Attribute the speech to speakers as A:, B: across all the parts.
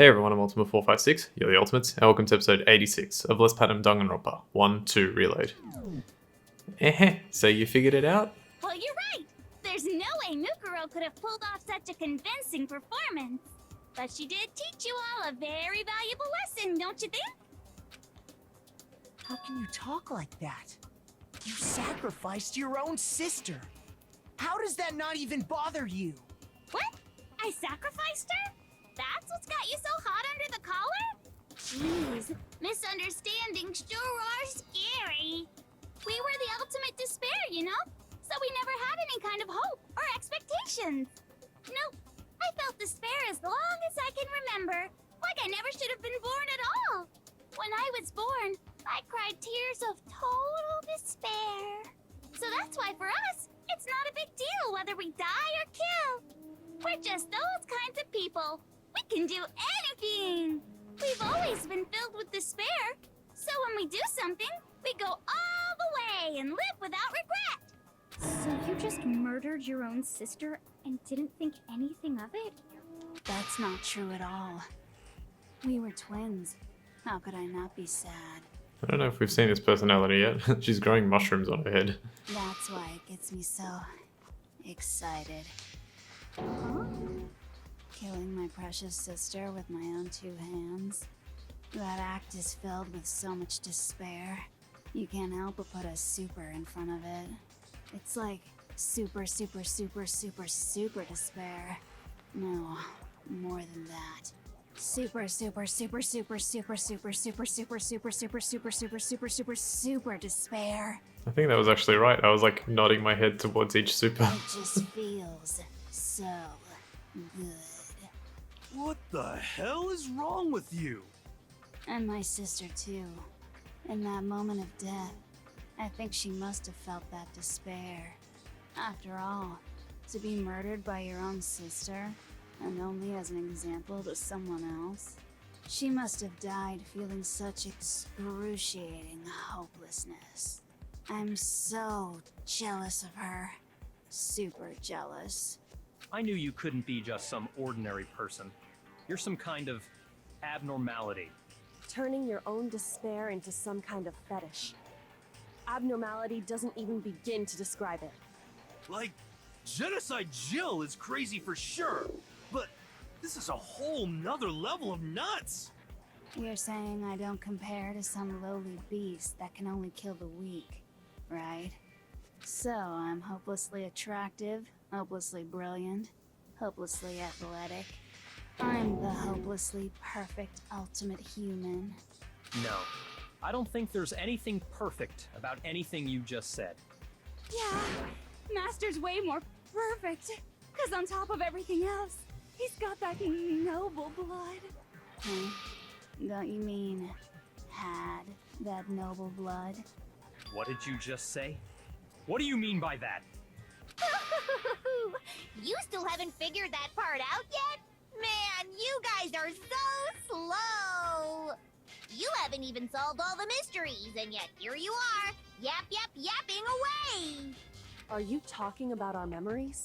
A: Hey everyone, I'm Ultima456, you're the Ultimates, and welcome to episode 86 of Let's Platinum Danganronpa 1-2 Reload. So you figured it out?
B: Well, you're right! There's no way Mukuro could have pulled off such a convincing performance. But she did teach you all a very valuable lesson, don't you think?
C: How can you talk like that? You sacrificed your own sister. How does that not even bother you?
B: What? I sacrificed her? That's what's got you so hot under the collar? Jeez, misunderstandings sure are scary. We were the ultimate despair, you know? So we never had any kind of hope or expectations. Nope, I felt despair as long as I can remember. Like I never should have been born at all. When I was born, I cried tears of total despair. So that's why for us, it's not a big deal whether we die or kill. We're just those kinds of people. We can do anything! We've always been filled with despair, so when we do something, we go all the way and live without regret! So you just murdered your own sister and didn't think anything of it?
D: That's not true at all. We were twins. How could I not be sad?
A: I don't know if we've seen this personality yet. She's growing mushrooms on her head.
D: That's why it gets me so excited.
B: Huh?
D: Killing my precious sister with my own two hands. That act is filled with so much despair. You can't help but put a super in front of it. It's like super despair. No, more than that. Super despair.
A: I think that was actually right. I was like nodding my head towards each super.
D: It just feels so good.
E: What the hell is wrong with you?
D: And my sister too. In that moment of death, I think she must have felt that despair. After all, to be murdered by your own sister, and only as an example to someone else, she must have died feeling such excruciating hopelessness. I'm so jealous of her. Super jealous.
F: I knew you couldn't be just some ordinary person. You're some kind of abnormality.
G: Turning your own despair into some kind of fetish. Abnormality doesn't even begin to describe it.
E: Like, Genocide Jill is crazy for sure, but this is a whole nother level of nuts!
D: You're saying I don't compare to some lowly beast that can only kill the weak, right? So I'm hopelessly attractive, hopelessly brilliant, hopelessly athletic. I'm the hopelessly perfect ultimate human.
F: No, I don't think there's anything perfect about anything you just said.
B: Yeah, Master's way more perfect. Cause on top of everything else, he's got that noble blood.
D: Huh? Don't you mean had that noble blood?
F: What did you just say? What do you mean by that?
B: You still haven't figured that part out yet? Man, you guys are so slow! You haven't even solved all the mysteries, and yet here you are, yapping away!
G: Are you talking about our memories?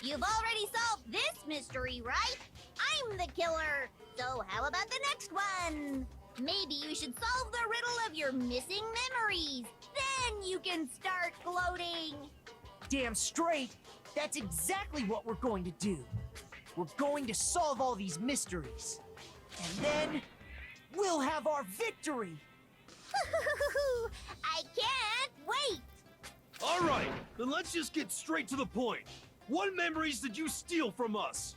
B: You've already solved this mystery, right? I'm the killer, so how about the next one? Maybe you should solve the riddle of your missing memories. Then you can start gloating.
C: Damn straight, that's exactly what we're going to do. We're going to solve all these mysteries. And then, we'll have our victory!
B: I can't wait!
E: Alright, then let's just get straight to the point. What memories did you steal from us?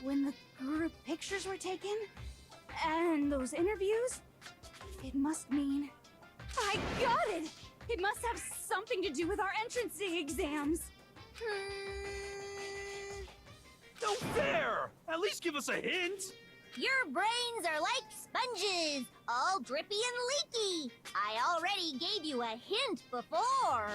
B: When the group pictures were taken, and those interviews, it must mean... I got it! It must have something to do with our entrance exams.
E: No fair! At least give us a hint!
B: Your brains are like sponges, all drippy and leaky. I already gave you a hint before.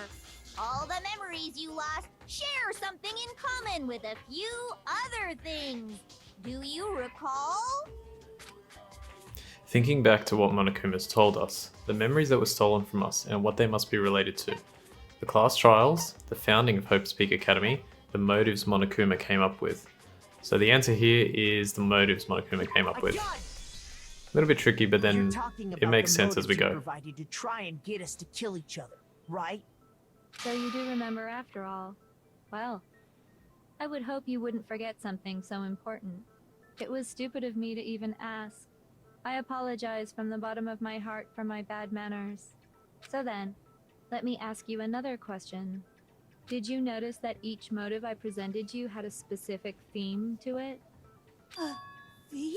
B: All the memories you lost share something in common with a few other things. Do you recall?
A: Thinking back to what Monokuma's told us, the memories that were stolen from us and what they must be related to. The class trials, the founding of Hope's Peak Academy, the motives Monokuma came up with. So the answer here is the motives Monokuma came up with.
C: got it!
A: A little bit tricky, but
C: You're
A: then
C: talking
A: it
C: about
A: makes
C: the
A: sense as we
C: motives you
A: go.
C: provided to try and get us to kill each other, right?
H: So you do remember after all. Well, I would hope you wouldn't forget something so important. It was stupid of me to even ask. I apologize from the bottom of my heart for my bad manners. So then, let me ask you another question. Did you notice that each motive I presented you had a specific theme to it?
D: Theme?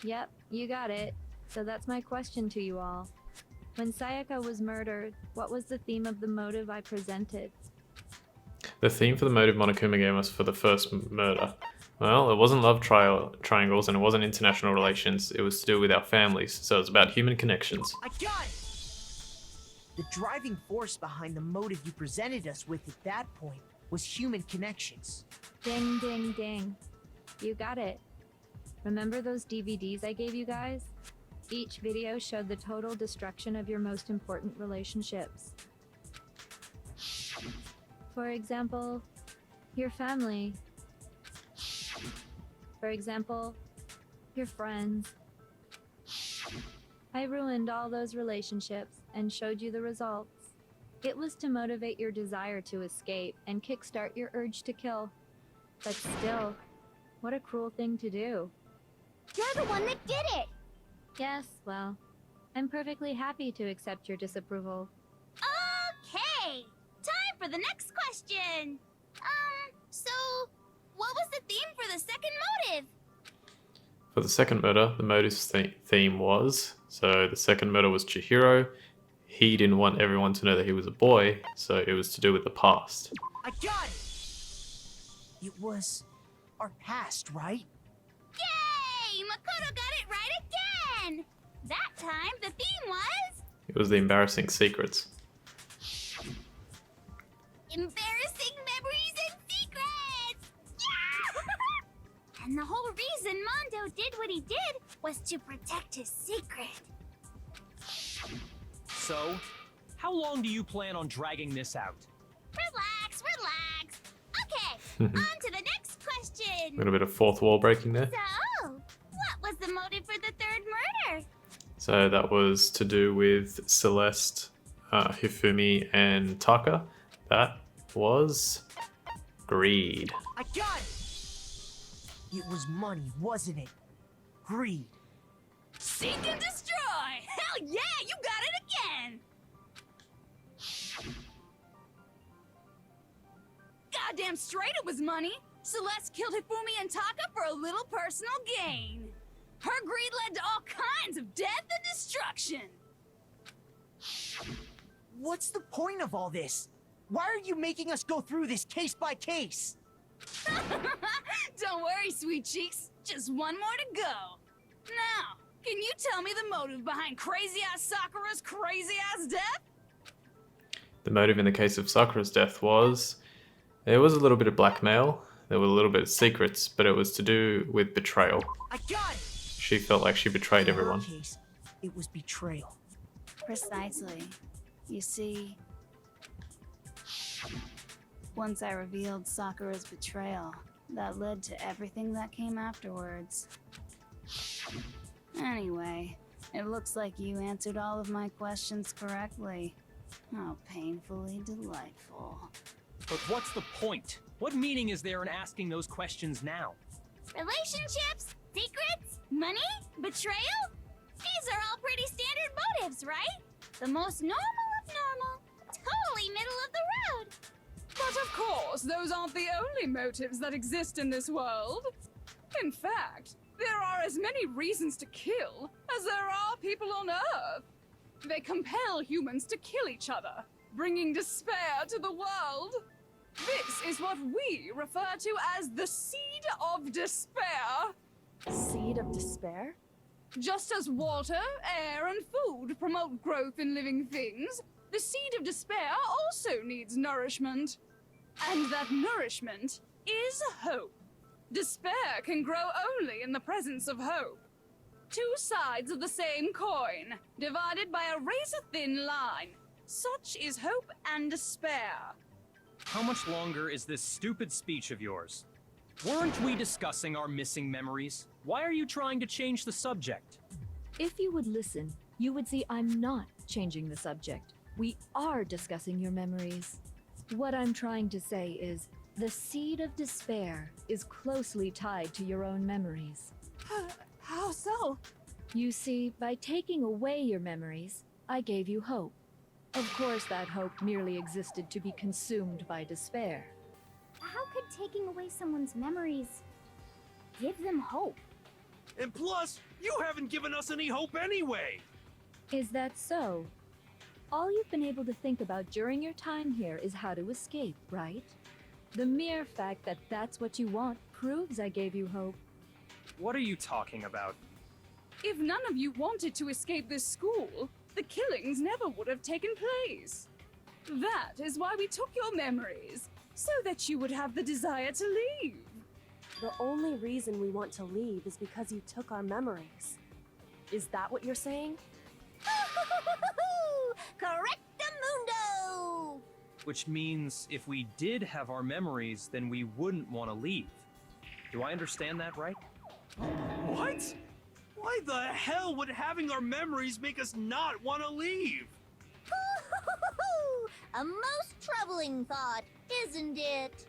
H: Yep, you got it. So that's my question to you all. When Sayaka was murdered, what was the theme of the motive I presented?
A: The theme for the motive Monokuma gave us for the first murder. Well, it wasn't love triangles and it wasn't international relations. It was to do with our families, so it's about human connections.
C: I got it! The driving force behind the motive you presented us with at that point was human connections.
H: Ding, ding, ding. You got it. Remember those DVDs I gave you guys? Each video showed the total destruction of your most important relationships. For example, your family. For example, your friends. I ruined all those relationships and showed you the results. It was to motivate your desire to escape and kickstart your urge to kill. But still, what a cruel thing to do.
B: You're the one that did it!
H: Yes, well, I'm perfectly happy to accept your disapproval.
B: Okay! Time for the next question! So, what was the theme for the second motive?
A: For the second murder, the motive's theme was, so the second murder was Chihiro. He didn't want everyone to know that he was a boy, so it was to do with the past.
C: I got it! It was our past, right?
B: Yay! Makoto got it right again! That time, the theme was...
A: It was the embarrassing secrets.
B: embarrassing memories and secrets! Yeah! And the whole reason Mondo did what he did was to protect his secret.
F: So, how long do you plan on dragging this out?
B: Relax, relax. Okay, on to the next
A: A
B: question.
A: little bit of fourth wall breaking there.
B: So, what was the motive for the third murder?
A: So that was to do with Celeste, Hifumi, and Taka. That was greed.
C: I got it! It was money, wasn't it? Greed.
B: Seek and destroy! Hell yeah, you got it again! Goddamn straight it was money! Celeste killed Hifumi and Taka for a little personal gain. Her greed led to all kinds of death and destruction.
C: What's the point of all this? Why are you making us go through this case by case?
B: Don't worry, sweet cheeks. Just one more to go. Now, can you tell me the motive behind crazy-ass Sakura's crazy-ass death?
A: The motive in the case of Sakura's death was, there was a little bit of blackmail, there were a little bit of secrets, but it was to do with betrayal.
C: I got it!
A: She felt like she betrayed
C: In our
A: everyone.
C: case, it was betrayal.
D: Precisely. You see, once I revealed Sakura's betrayal, that led to everything that came afterwards. Anyway, it looks like you answered all of my questions correctly. How painfully delightful.
F: But what's the point? What meaning is there in asking those questions now?
B: Relationships, secrets, money, betrayal? These are all pretty standard motives, right? The most normal of normal. Totally middle of the road.
I: But of course, those aren't the only motives that exist in this world. In fact, there are as many reasons to kill as there are people on Earth. They compel humans to kill each other, bringing despair to the world. This is what we refer to as the seed of despair.
G: Seed of despair?
I: Just as water, air, and food promote growth in living things, the seed of despair also needs nourishment. And that nourishment is hope. Despair can grow only in the presence of hope. Two sides of the same coin, divided by a razor-thin line. Such is hope and despair.
F: How much longer is this stupid speech of yours? Weren't we discussing our missing memories? Why are you trying to change the subject?
H: If you would listen, you would see I'm not changing the subject. We are discussing your memories. What I'm trying to say is, the seed of despair is closely tied to your own memories.
I: How so?
H: You see, by taking away your memories, I gave you hope. Of course, that hope merely existed to be consumed by despair.
B: How could taking away someone's memories give them hope?
E: And plus, you haven't given us any hope anyway!
H: Is that so? All you've been able to think about during your time here is how to escape, right? The mere fact that that's what you want proves I gave you hope.
F: What are you talking about?
I: If none of you wanted to escape this school, the killings never would have taken place. That is why we took your memories, so that you would have the desire to leave.
G: The only reason we want to leave is because you took our memories. Is that what you're saying?
B: Correctamundo!
F: Which means if we did have our memories, then we wouldn't want to leave. Do I understand that right?
E: What? Why the hell would having our memories make us not want to leave?
B: A most troubling thought, isn't it?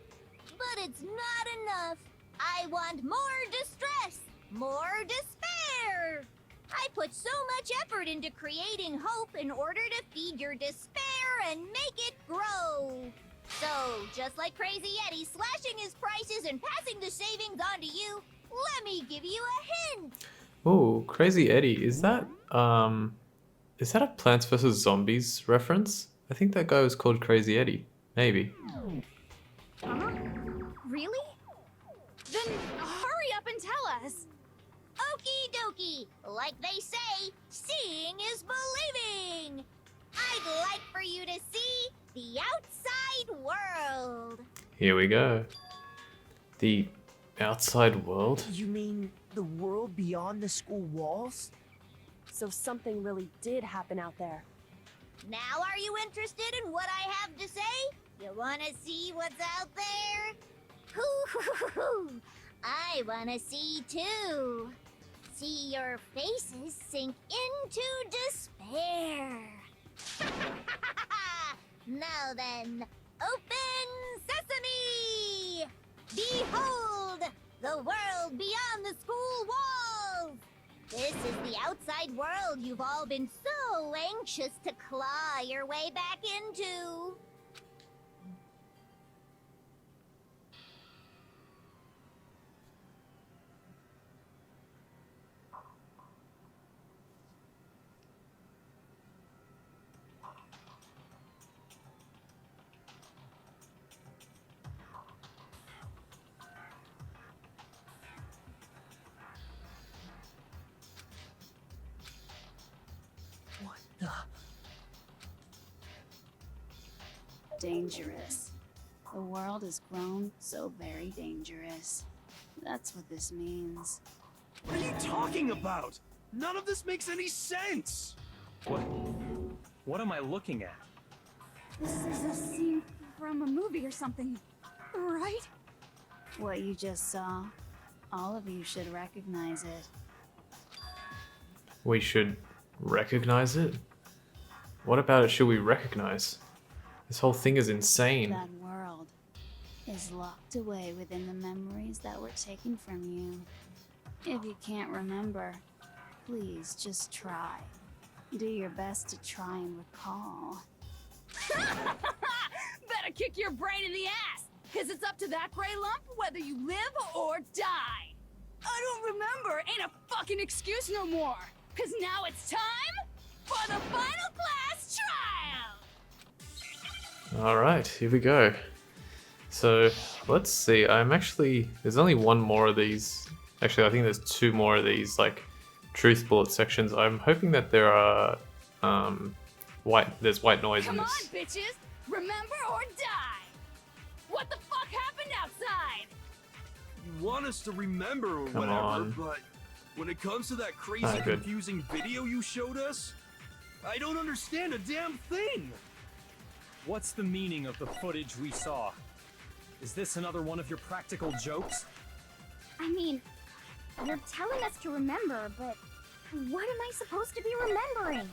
B: But it's not enough. I want more distress, more despair. I put so much effort into creating hope in order to feed your despair and make it grow. So, just like Crazy Eddie slashing his prices and passing the savings on to you, let me give you a hint.
A: Oh, Crazy Eddie, is that a Plants vs. Zombies reference? I think that guy was called Crazy Eddie. Maybe.
B: Huh? Really?
I: Then hurry up and tell us.
B: Okie dokie. Like they say, seeing is believing. I'd like for you to see the outside world.
A: Here we go. The outside world?
C: You mean the world beyond the school walls?
G: So something really did happen out there.
B: Now are you interested in what I have to say? You wanna see what's out there? Hoo-hoo-hoo-hoo. I wanna see too. See your faces sink into despair. Now then, open sesame! Behold, the world beyond the school walls! This is the outside world you've all been so anxious to claw your way back into.
C: What the?
D: Dangerous. The world has grown so very dangerous. That's what this means.
E: What are you talking about? None of this makes any sense!
F: What am I looking at?
I: This is a scene from a movie or something, right?
D: What you just saw, all of you should recognize it.
A: We should recognize it? What about it should we recognize? This whole thing is insane.
D: That world is locked away within the memories that were taken from you. If you can't remember, please just try. Do your best to try and recall.
I: Better kick your brain in the ass, because it's up to that gray lump whether you live or die. I don't remember ain't a fucking excuse no more, because now it's time for the final class trial!
A: Alright, here we go. So, let's see. There's only one more of these. Actually, I think there's two more of these, like, truth bullet sections. I'm hoping that there are, there's white noise in
I: Come on,
A: this.
I: bitches! Remember or die! What the fuck happened outside?
E: You want us to remember or
A: Come
E: whatever,
A: on.
E: but when it comes to that crazy,
A: Ah, good.
E: confusing video you showed us, I don't understand a damn thing!
F: What's the meaning of the footage we saw? Is this another one of your practical jokes?
B: I mean, you're telling us to remember, but what am I supposed to be remembering?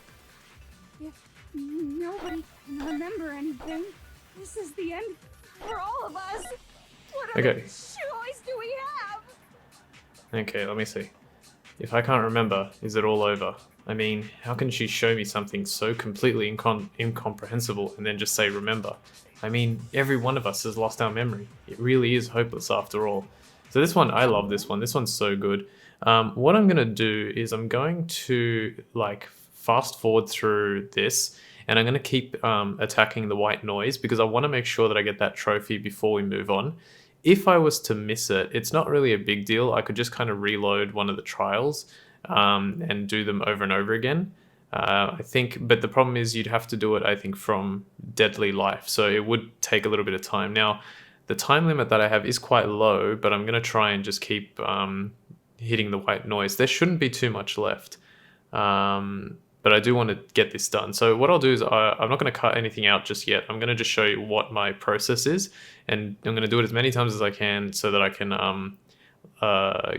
I: If nobody can remember anything, this is the end for all of us. What other
A: Okay.
I: choice do we have?
A: Okay, let me see. If I can't remember, is it all over? I mean, how can she show me something so completely incomprehensible and then just say remember? I mean, every one of us has lost our memory. It really is hopeless after all. So this one, I love this one. This one's so good. What I'm going to do is I'm going to like fast forward through this, and I'm going to keep attacking the white noise because I want to make sure that I get that trophy before we move on. If I was to miss it, it's not really a big deal. I could just kind of reload one of the trials and do them over and over again. I think, but the problem is you'd have to do it, I think, from Deadly Life. So it would take a little bit of time. Now, the time limit that I have is quite low, but I'm going to try and just keep hitting the white noise. There shouldn't be too much left. But I do want to get this done. So what I'll do is I'm not going to cut anything out just yet. I'm going to just show you what my process is, and I'm going to do it as many times as I can so that I can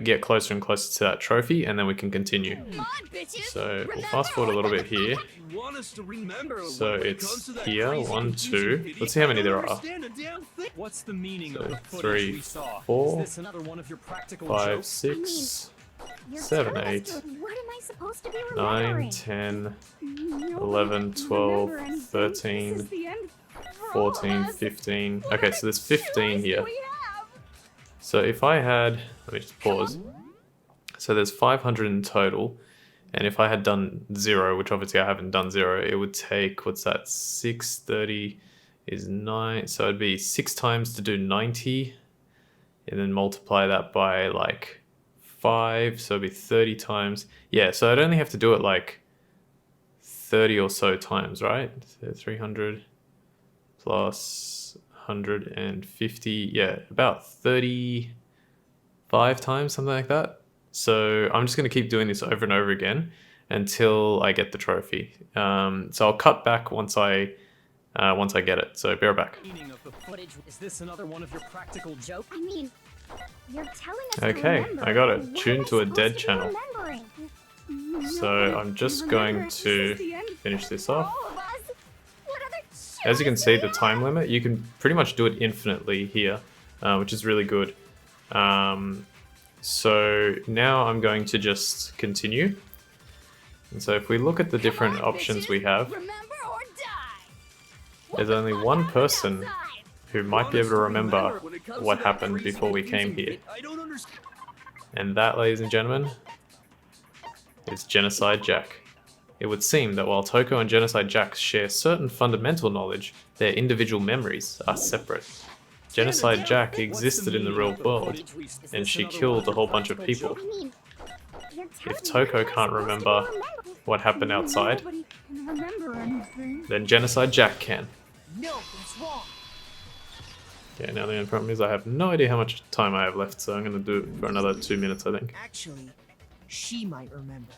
A: get closer and closer to that trophy, and then we can continue.
B: Come on, bitches!
A: So we'll fast forward a little bit here.
E: You want us to remember
A: So
E: when it
A: it's
E: comes to that
A: here,
E: crazy
A: 1,
E: confusing
A: 2.
E: video?
A: Let's see how many
E: I
A: there
E: don't
A: are.
E: understand a damn thing.
F: What's the meaning
A: So
F: of the footage
A: 3,
F: we saw?
A: 4,
F: Is this another one of your practical
A: 5,
F: jokes?
A: 6,
B: You're
A: 7,
B: telling us
A: 8,
B: to- What am I supposed to be
A: 9,
B: remembering?
A: 10,
I: Nobody
A: 11,
I: can
A: 12,
I: remember anything.
A: 13,
I: This is the end for all of
A: 14,
I: us.
A: 15.
I: What
A: Okay,
I: other
A: so there's 15
I: choice
A: here.
I: do we have?
A: So if I had, let me just pause. So there's 500 in total. And if I had done 0, which obviously I haven't done 0, it would take, what's that, 630 is 9. So it'd be 6 times to do 90. And then multiply that by like 5. So it'd be 30 times. Yeah, so I'd only have to do it like 30 or so times, right? So 300 plus 150. Yeah, about 35 times, something like that. So I'm just going to keep doing this over and over again until I get the trophy. So I'll cut back once I get it. So be right back.
F: Meaning of the footage. Is this another one of your practical jokes?
B: I mean, you're telling us
A: Okay,
B: to remember.
A: I got it.
B: What
A: Tuned
B: am I
A: to a
B: supposed
A: dead
B: to be
A: channel.
B: remembering?
A: So I'm just going to finish this off.
B: All of us? What other
A: As you can
B: choice
A: see,
B: do
A: the
B: we
A: time
B: have?
A: limit, you can pretty much do it infinitely here, which is really good. So now I'm going to just continue. And so if we look at the different
B: Come on,
A: options
B: bitches.
A: we have,
B: Remember or die.
A: there's
B: What
A: only
B: the fuck
A: one
B: happened
A: person
B: outside?
A: who
E: You
A: might
E: want
A: be
E: us
A: able to
E: to
A: remember
E: when it comes
A: what
E: to that
A: happened
E: crazy
A: before we
E: confusing
A: came here.
E: video? I don't understand.
A: And that, ladies and gentlemen, is Genocide Jack. It would seem that while Toko and Genocide Jack share certain fundamental knowledge, their individual memories are separate. Genocide Jack existed in the real world, and she killed a whole bunch of people.
B: I mean, you're telling
A: If
B: me
A: Toko
B: what am I
A: can't
B: supposed to be
A: remember
B: remembering?
A: what happened outside,
I: Nobody can remember anything.
A: then Genocide Jack can.
C: No, that's wrong.
A: Okay, now the only problem is I have no idea how much time I have left, so I'm going to do it for another 2 minutes, I think.
C: Actually, she might remember.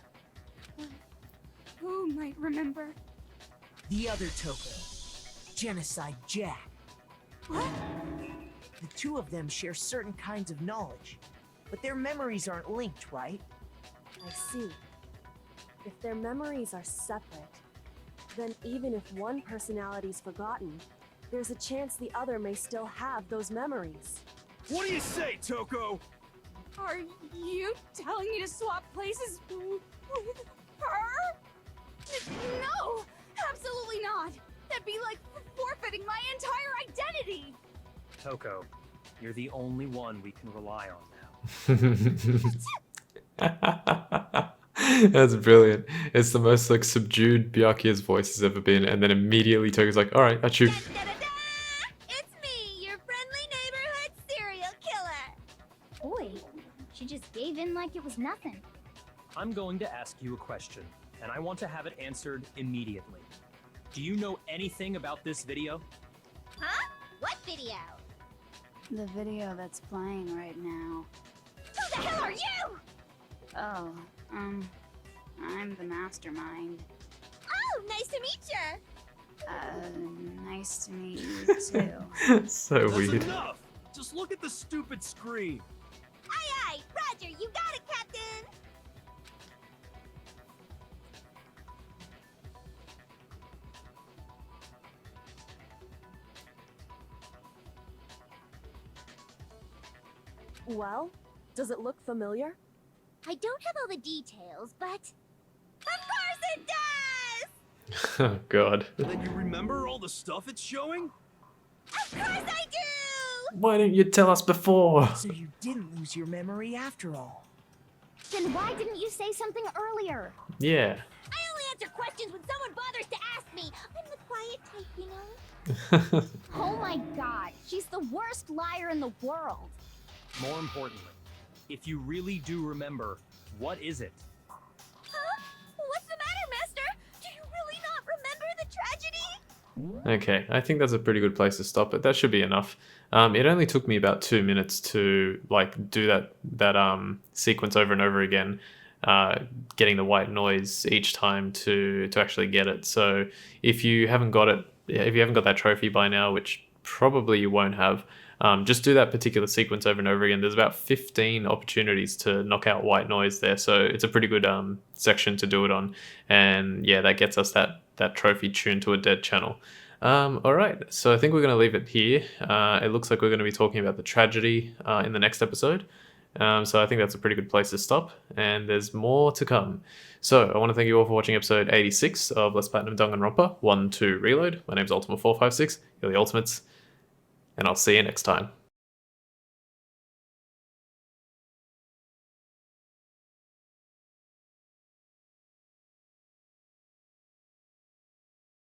I: Who might remember?
C: The other Toko, Genocide Jack.
I: What?
C: The two of them share certain kinds of knowledge, but their memories aren't linked, right?
G: I see. If their memories are separate, then even if one personality's forgotten, there's a chance the other may still have those memories.
E: What do you say, Toko?
I: Are you telling me to swap places with her? No! Absolutely not! That'd be like forfeiting my entire identity!
F: Toko, you're the only one we can rely on now.
A: That's brilliant. It's the most like subdued Byakuya's voice has ever been, and then immediately Toko's like, alright, I choose.
B: Da-da-da-da! It's me, your friendly neighborhood serial killer. Boy, she just gave in like it was nothing.
F: I'm going to ask you a question, and I want to have it answered immediately. Do you know anything about this video?
B: Huh? What video?
D: The video that's playing right now.
B: Who the hell are you?
D: Oh, I'm the mastermind.
B: Oh, nice to meet you.
D: Nice to meet you too.
A: So
E: That's
A: weird.
E: enough. Just look at the stupid screen.
B: Aye, aye. Roger, you got it, Captain!
G: Well, does it look familiar?
B: I don't have all the details, but... Of course it does!
A: Oh god.
E: Then you remember all the stuff it's showing?
B: Of course I do!
A: Why didn't you tell us before?
C: So you didn't lose your memory after all.
B: Then why didn't you say something earlier?
A: Yeah.
B: I only answer questions when someone bothers to ask me. I'm the quiet type, you know? Oh my god, she's the worst liar in the world.
F: More importantly, if you really do remember, what is it?
B: Huh? What's the matter, Master? Do you really not remember the tragedy?
A: Okay, I think that's a pretty good place to stop it. That should be enough. It only took me about 2 minutes to like do that sequence over and over again, getting the white noise each time to actually get it. So if you haven't got it, if you haven't got that trophy by now, which probably you won't have, just do that particular sequence over and over again. There's about 15 opportunities to knock out white noise there, so it's a pretty good section to do it on. And yeah, that gets us that trophy tuned to a dead channel. All right, so I think we're going to leave it here. It looks like we're going to be talking about the tragedy in the next episode. So I think that's a pretty good place to stop, and there's more to come. So I want to thank you all for watching episode 86 of Let's Platinum Danganronpa 1-2 Reload. My name's Ultima456, you're the Ultimates, and I'll see you next time.